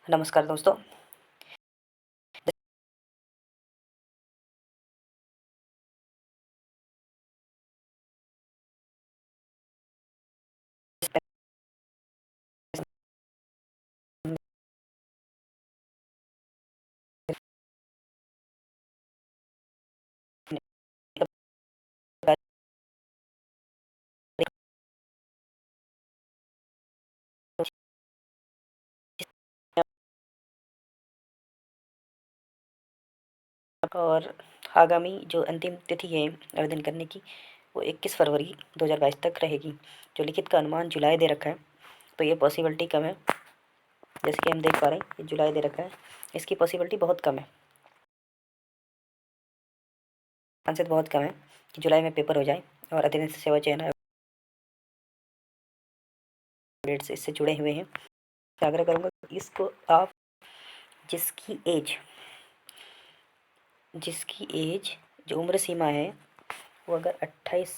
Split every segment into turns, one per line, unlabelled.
नमस्कार दोस्तों। और आगामी जो अंतिम तिथि है आवेदन करने की, वो 21 फरवरी 2022 तक रहेगी। जो लिखित का अनुमान जुलाई दे रखा है, तो ये पॉसिबिलिटी कम है। जैसे कि हम देख पा रहे हैं, ये जुलाई दे रखा है, इसकी पॉसिबिलिटी बहुत कम है, चांसेस बहुत कम है कि जुलाई में पेपर हो जाए। और अधिनियम सेवा चयन आयोग से इससे जुड़े हुए हैं। आग्रह करूँगा कि इसको आप जिसकी एज जो उम्र सीमा है वो अगर 28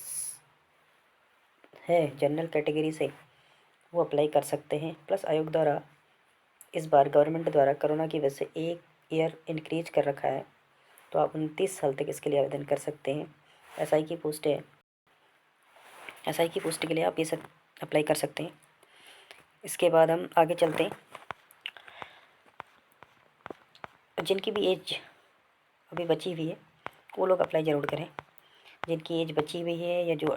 है जनरल कैटेगरी से, वो अप्लाई कर सकते हैं। प्लस आयोग द्वारा इस बार गवर्नमेंट द्वारा कोरोना की वजह से 1 ईयर इंक्रीज कर रखा है, तो आप 29 साल तक इसके लिए आवेदन कर सकते हैं। एसआई की पोस्ट है, एसआई की पोस्ट के लिए आप ये सब अप्लाई कर सकते हैं। इसके बाद हम आगे चलते हैं। जिनकी भी एज अभी बची हुई है वो लोग अप्लाई ज़रूर करें। जिनकी एज बची हुई है या जो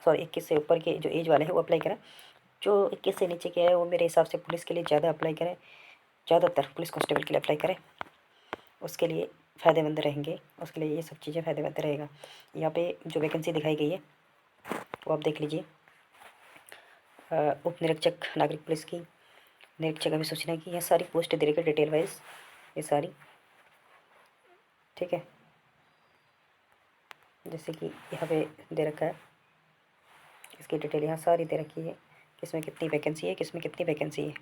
21 से ऊपर के जो एज वाले हैं वो अप्लाई करें। जो 21 से नीचे के है वो मेरे हिसाब से पुलिस के लिए ज़्यादा अप्लाई करें, ज़्यादातर पुलिस कांस्टेबल के लिए अप्लाई करें, उसके लिए फ़ायदेमंद रहेंगे। उसके लिए ये सब चीज़ें फ़ायदेमंद रहेगा। यहाँ पे जो वैकेंसी दिखाई गई है वो आप देख लीजिए। उप निरीक्षक नागरिक पुलिस की, निरीक्षक अभिसूचना की, यह सारी पोस्ट दे रखी है डिटेल वाइज, ये सारी, ठीक है। जैसे कि यहाँ पे दे रखा है, इसकी डिटेल यहाँ सारी दे रखी है, किसमें कितनी वैकेंसी है, किसमें कितनी वैकेंसी है,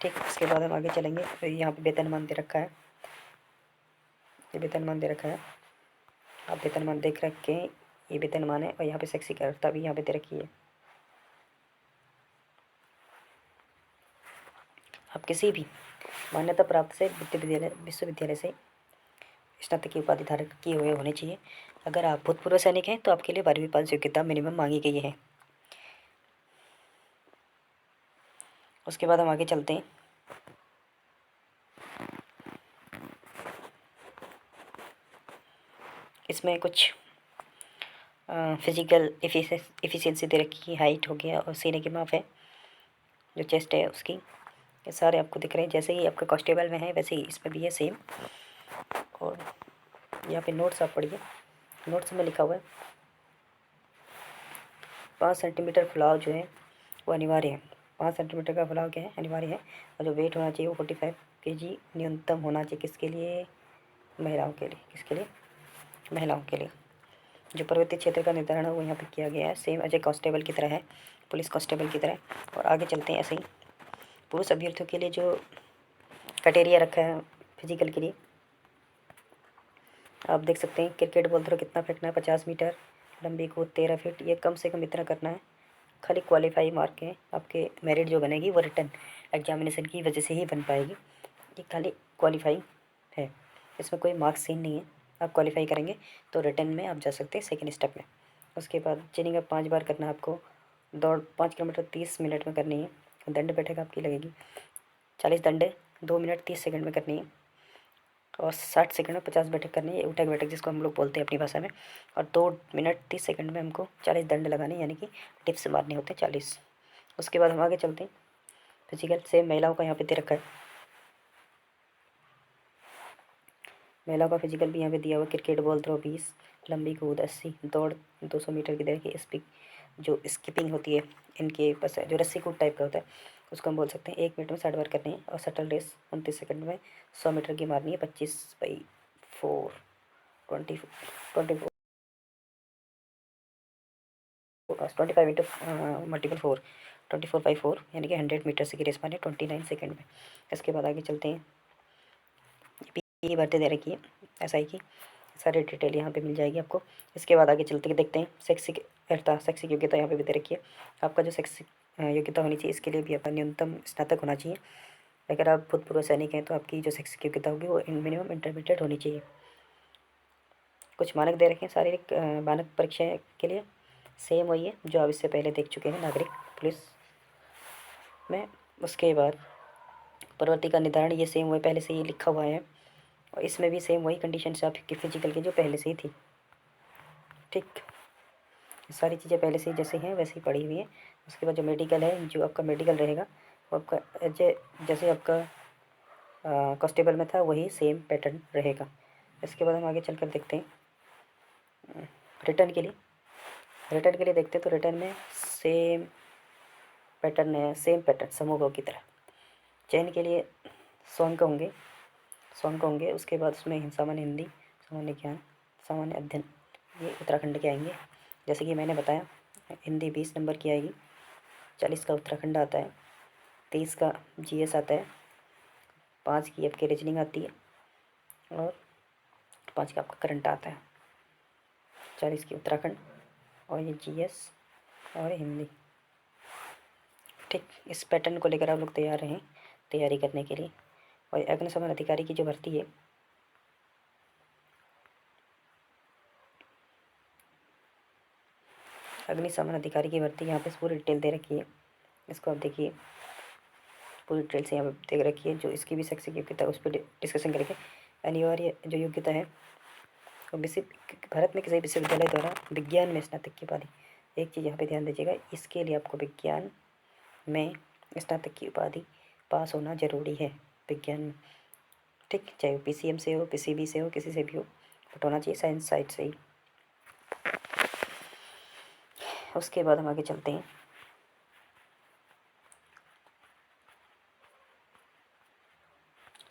ठीक। इसके बाद हम आगे चलेंगे। तो यहाँ पे वेतनमान दे रखा है, ये वेतनमान दे रखा है, आप वेतनमान देख रखे हैं, ये वेतनमान है। और यहाँ पे शैक्षिक अर्हता भी यहाँ पे दे रखी है। आप किसी भी मान्यता प्राप्त से विश्वविद्यालय से स्नातक की उपाधि धारक किए हुए होने चाहिए। अगर आप भूतपूर्व सैनिक हैं तो आपके लिए 12वीं पास योग्यता मिनिमम मांगी गई है। उसके बाद हम आगे चलते हैं। इसमें कुछ फिजिकल एफिशिएंसी दे रखी है, हाइट हो गया और सीने की माप है, जो चेस्ट है उसकी, ये सारे आपको दिख रहे हैं। जैसे ही आपका कांस्टेबल में है वैसे ही इसमें भी है सेम। और यहाँ पे नोट्स आप पढ़िए, नोट्स में लिखा हुआ है 5 सेंटीमीटर फुलाव जो है वो अनिवार्य है। 5 सेंटीमीटर का फुलाव क्या है, अनिवार्य है। और जो वेट होना चाहिए वो 45 केजी न्यूनतम होना चाहिए। किसके लिए, महिलाओं के लिए। किसके लिए, महिलाओं के लिए। जो पर्वतीय क्षेत्र का निर्धारण है वो यहाँ पे किया गया है, सेम एज ए कांस्टेबल की तरह है, पुलिस कांस्टेबल की तरह। और आगे चलते हैं ऐसे ही पुरुष अभ्यर्थियों के लिए जो क्राइटेरिया रखा है फिजिकल के लिए, आप देख सकते हैं। क्रिकेट बॉल थ्रो कितना फेंकना है, 50 मीटर, लंबी कूद 13 फीट, ये कम से कम इतना करना है। खाली क्वालिफाई मार्क है, आपके मेरिट जो बनेगी वो रिटन एग्जामिनेशन की वजह से ही बन पाएगी। ये खाली क्वालिफाई है, इसमें कोई मार्क्स सीन नहीं है। आप क्वालिफाई करेंगे तो रिटन में आप जा सकते हैं सेकेंड स्टेप में। उसके बाद जिनिंग अब 5 बार करना है आपको। दौड़ 5 किलोमीटर 30 मिनट में करनी है। दंड बैठक आपकी लगेगी 40 दंड 2 मिनट 30 सेकंड में करनी है। और 60 सेकंड में 50 बैठक करनी है, उठक बैठक जिसको हम लोग बोलते हैं अपनी भाषा में। और 2 मिनट 30 सेकंड में हमको 40 दंड लगाने, यानी कि टिप्स मारने होते हैं 40। उसके बाद हम आगे चलते हैं। फिजिकल से महिलाओं का यहाँ पे दे रखा है, महिलाओं का फिजिकल भी यहाँ पे दिया हुआ। क्रिकेट बॉल थ्रो 20, लंबी कूद 80, दौड़ 200 मीटर की तरह की जो स्किपिंग होती है इनके पास, जो रस्सी कूद टाइप का होता है उसको हम बोल सकते हैं। 1 मिनट में 60 बार करनी है। और शटल रेस 29 सेकंड में 100 मीटर की मारनी है। 25/4 20 24 25 इंटू मल्टीपल 4 24/4, यानी कि 100 मीटर से की रेस मारनी है 29 सेकंड में। इसके बाद आगे चलते हैं। ये भर्ती दे रखी है एसआई की, सारी डिटेल यहाँ पे मिल जाएगी आपको। इसके बाद आगे चलते देखते हैं। शैक्षिक योग्यता यहाँ पे भी दे रखी है। आपका जो शैक्षिक योग्यता होनी चाहिए, इसके लिए भी आपका न्यूनतम स्नातक होना चाहिए। अगर आप भूतपूर्व सैनिक हैं तो आपकी जो शैक्षिक योग्यता होगी वो मिनिमम इंटरमीडिएट होनी चाहिए। कुछ मानक दे रखे हैं शारीरिक मानक परीक्षा के लिए, सेम वही है जो आप इससे पहले देख चुके हैं नागरिक पुलिस में। उसके बाद प्रवृत्ति का निर्धारण, ये सेम वही पहले से ही लिखा हुआ है, और इसमें भी सेम वही कंडीशन आपकी फिजिकल की जो पहले से ही थी। ठीक, सारी चीज़ें पहले से ही जैसे हैं वैसे ही पड़ी हुई हैं। उसके बाद जो मेडिकल है, जो आपका मेडिकल रहेगा वो आपका जैसे आपका कांस्टेबल में था वही सेम पैटर्न रहेगा। इसके बाद हम आगे चलकर देखते हैं रिटर्न के लिए। रिटर्न के लिए देखते हैं तो रिटर्न में सेम पैटर्न है, सेम पैटर्न समूहों की तरह। चयन के लिए 100 अंक होंगे, 100 अंक होंगे। उसके बाद उसमें सामान्य हिंदी, सामान्य ज्ञान, सामान्य अध्ययन, ये उत्तराखंड के आएंगे। जैसे कि मैंने बताया हिंदी 20 नंबर की आएगी, 40 का उत्तराखंड आता है, 23 का जीएस आता है, 5 की आपकी रीजनिंग आती है, और 5 का आपका करंट आता है, 40 की उत्तराखंड, और ये जीएस और हिंदी। ठीक, इस पैटर्न को लेकर आप लोग तैयार रहें तैयारी करने के लिए। और अग्निशमन अधिकारी की जो भर्ती है, अग्निशमन अधिकारी की भर्ती यहाँ पे पूरी डिटेल दे रखी है, इसको आप देखिए, पूरी डिटेल से यहाँ पे देख रखी है। जो इसकी भी शैक्षिक योग्यता उस पर डिस्कशन करेंगे। अनिवार्य जो योग्यता है वो भारत में किसी विश्वविद्यालय द्वारा विज्ञान में स्नातक की उपाधि, एक चीज़ यहाँ पे ध्यान दीजिएगा, इसके लिए आपको विज्ञान में स्नातक की उपाधि पास होना जरूरी है विज्ञान में। ठीक, चाहे वो पीसीएम से हो, पीसीबी से हो, किसी से भी हो, बट होना चाहिए साइंस साइड से ही। उसके बाद हम आगे चलते हैं।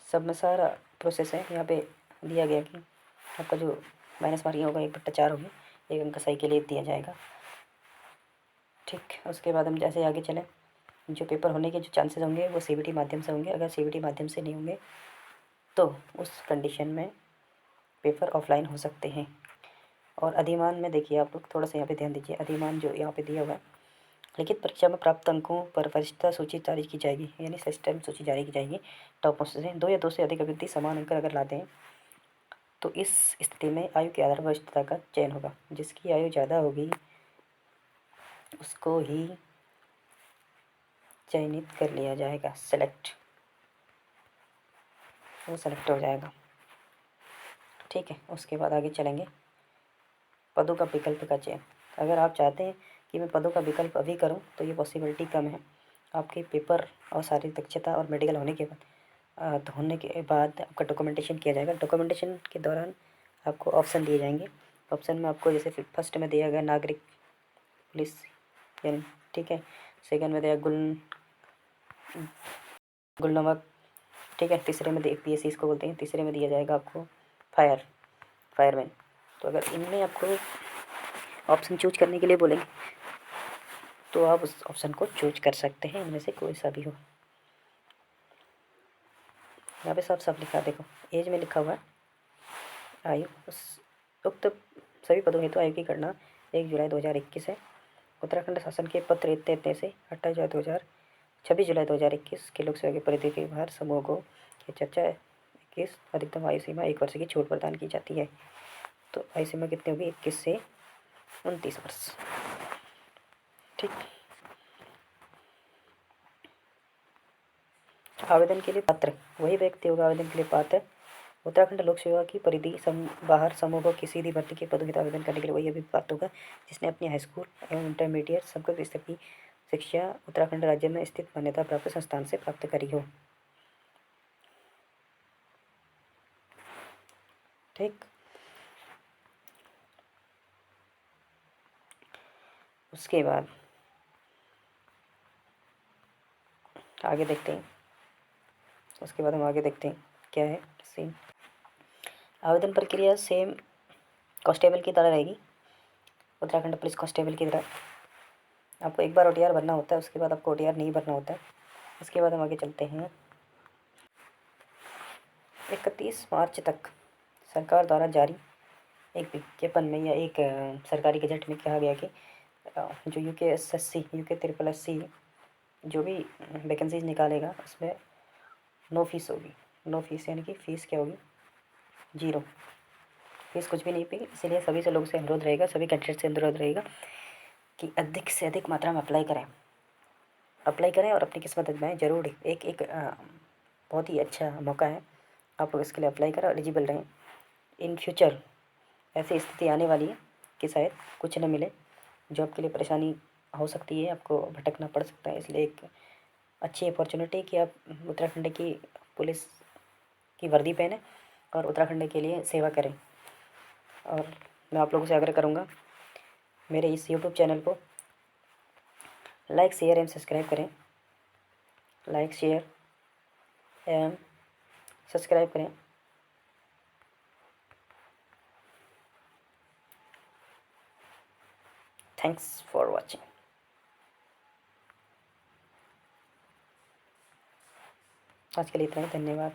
सब में सारा प्रोसेस है यहाँ पे दिया गया कि आपका जो माइनस मार्किंग होगा 1/4 होगी, 1 अंक सही के लिए दिया जाएगा। ठीक, उसके बाद हम जैसे आगे चलें, जो पेपर होने के जो चांसेस होंगे वो सीबीटी माध्यम से होंगे। अगर सीबीटी माध्यम से नहीं होंगे तो उस कंडीशन में पेपर ऑफलाइन हो सकते हैं। और अधिमान में देखिए आप लोग थोड़ा सा यहाँ पे ध्यान दीजिए, अधिमान जो यहाँ पे दिया हुआ है, लिखित परीक्षा में प्राप्त अंकों पर वरिष्ठता सूची जारी की जाएगी, यानी सिस्टम सूची जारी की जाएगी। टॉप मोस्ट से 2 या 2 से अधिक अभ्यर्थी समान अंक अगर लाते हैं तो इस स्थिति में आयु के आधार पर वरिष्ठता का चयन होगा। जिसकी आयु ज़्यादा होगी उसको ही चयनित कर लिया जाएगा, वो सेलेक्ट हो जाएगा। ठीक है, उसके बाद आगे चलेंगे। पदों का विकल्प का चयन, अगर आप चाहते हैं कि मैं पदों का विकल्प अभी करूं तो ये पॉसिबिलिटी कम है। आपके पेपर और शारीरिक दक्षता और मेडिकल होने के बाद आपका डॉक्यूमेंटेशन किया जाएगा। डॉक्यूमेंटेशन के दौरान आपको ऑप्शन दिए जाएंगे। ऑप्शन में आपको जैसे फर्स्ट में दिया गया नागरिक पुलिस, यानी ठीक है, सेकंड में दिया गुलनमक, ठीक है, तीसरे में पीएससी इसको बोलते हैं, तीसरे में दिया जाएगा आपको फायरमैन। तो अगर इनमें आपको ऑप्शन चूज करने के लिए बोलेंगे तो आप उस ऑप्शन को चूज कर सकते हैं, इनमें से कोई सा भी हो। यहाँ पे साफ साफ लिखा है, देखो एज में लिखा हुआ है आयु उक्त सभी पदों हेतु आयु की गणना 1 जुलाई 2021 है। उत्तराखंड शासन के पत्र इतने से 28 जुलाई 26 जुलाई 2021 के लोक सेवा के परिधि के बाहर समूहों की चर्चा 21 अधिकतम आयु सीमा 1 वर्ष की छूट प्रदान की जाती है। तो आयु सीमा कितनी होगी, 21 से 29 वर्ष। ठीक, आवेदन के लिए पात्र वही व्यक्ति होगा आवेदन के लिए पात्र। उत्तराखंड लोक सेवा की परिधि बाहर समूह को किसी भी भर्ती के पदों के आवेदन करने के लिए वही अभी पात्र होगा जिसने अपनी हाई स्कूल एवं इंटरमीडिएट समकक्ष स्तर की शिक्षा उत्तराखंड राज्य में स्थित मान्यता प्राप्त संस्थान से प्राप्त करी हो। ठीक, उसके बाद आगे देखते हैं। उसके बाद हम आगे देखते हैं क्या है सीन। आवेदन प्रक्रिया सेम कांस्टेबल की तरह रहेगी, उत्तराखंड पुलिस कांस्टेबल की तरह। आपको एक बार ओटीआर भरना होता है, उसके बाद आपको ओटीआर नहीं भरना होता है। उसके बाद हम आगे चलते हैं। 31 मार्च तक सरकार द्वारा जारी एक विज्ञापन में या एक सरकारी गजट में कहा गया कि जो यूके SSC, यूके SSSC जो भी वैकेंसीज निकालेगा उसमें नो फीस होगी। नो फीस यानी कि फ़ीस क्या होगी? जीरो। फीस कुछ भी नहीं पेगी। इसीलिए सभी से लोगों से अनुरोध रहेगा, सभी कैंडिडेट से अनुरोध रहेगा कि अधिक से अधिक मात्रा में अप्लाई करें और अपनी किस्मत आजमाएं। ज़रूर एक एक बहुत ही अच्छा मौका है, आप लोग इसके लिए अप्लाई करें, एलिजिबल रहें। इन फ्यूचर ऐसी स्थिति आने वाली है कि शायद कुछ न मिले, जॉब के लिए परेशानी हो सकती है, आपको भटकना पड़ सकता है। इसलिए एक अच्छी अपॉर्चुनिटी कि आप उत्तराखंड की पुलिस की वर्दी पहने और उत्तराखंड के लिए सेवा करें। और मैं आप लोगों से आग्रह करूँगा, मेरे इस यूट्यूब चैनल को लाइक शेयर एवं सब्सक्राइब करें। लाइक शेयर एवं सब्सक्राइब करें। Thanks for watching. आज के लिए इतना ही, धन्यवाद।